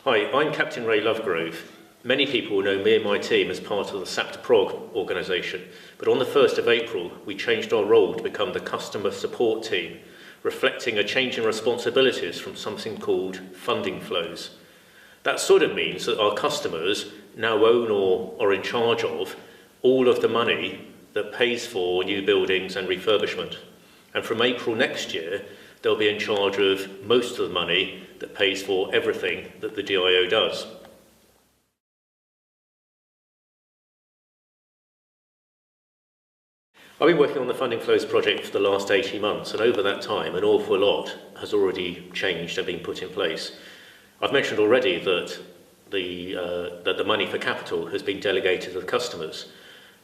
Hi, I'm Captain Lovegrove. Many people know me and my team as part of the Capt organisation, but on the 1st of April we changed our role to become the customer support team, reflecting a change in responsibilities from something called funding flows. That sort of means that our customers now own or are in charge of all of the money that pays for new buildings and refurbishment. And from April next year, they'll be in charge of most of the money that pays for everything that the DIO does. I've been working on the Funding Flows project for the last 18 months, and over that time an awful lot has already changed and been put in place. I've mentioned already that the money for capital has been delegated to the customers.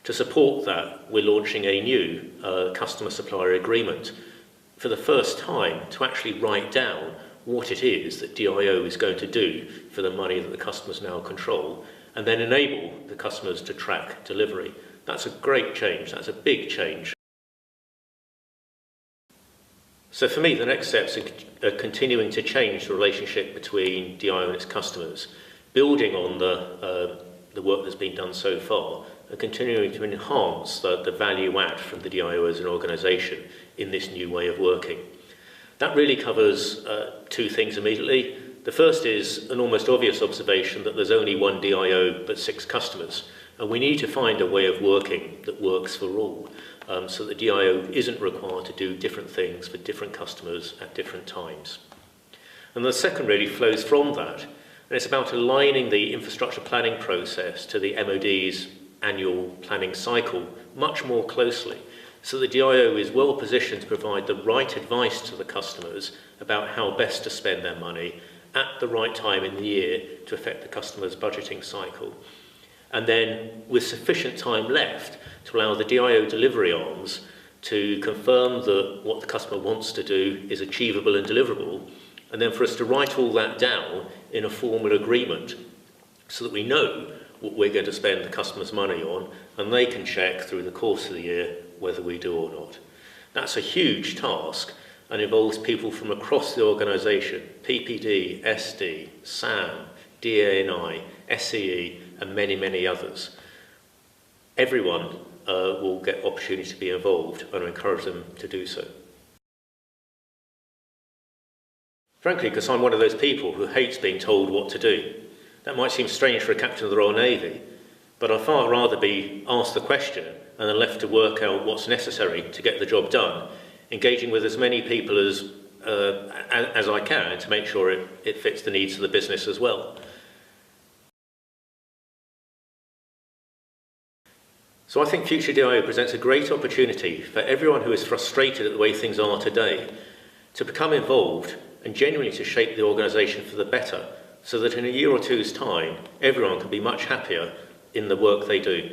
To support that, we're launching a new customer supplier agreement for the first time to actually write down what it is that DIO is going to do for the money that the customers now control, and then enable the customers to track delivery. That's a great change, that's a big change. So for me, the next steps are continuing to change the relationship between DIO and its customers, building on the work that's been done so far, and continuing to enhance the value add from the DIO as an organisation in this new way of working. That really covers two things immediately. The first is an almost obvious observation that there's only one DIO but 6 customers, and we need to find a way of working that works for all, so that the DIO isn't required to do different things for different customers at different times. And the second really flows from that, and it's about aligning the infrastructure planning process to the MOD's annual planning cycle much more closely, so the DIO is well positioned to provide the right advice to the customers about how best to spend their money at the right time in the year to affect the customer's budgeting cycle. And then with sufficient time left to allow the DIO delivery arms to confirm that what the customer wants to do is achievable and deliverable, and then for us to write all that down in a formal agreement so that we know what we're going to spend the customer's money on, and they can check through the course of the year whether we do or not. That's a huge task and involves people from across the organisation: PPD, SD, SAM, DA&I, SEE, and many, many others. Everyone will get opportunity to be involved, and I encourage them to do so. Frankly, because I'm one of those people who hates being told what to do. That might seem strange for a captain of the Royal Navy, but I'd far rather be asked the question and then left to work out what's necessary to get the job done, engaging with as many people as I can to make sure it fits the needs of the business as well. So I think Future DIO presents a great opportunity for everyone who is frustrated at the way things are today to become involved and genuinely to shape the organisation for the better, so that in a year or two's time, everyone can be much happier in the work they do.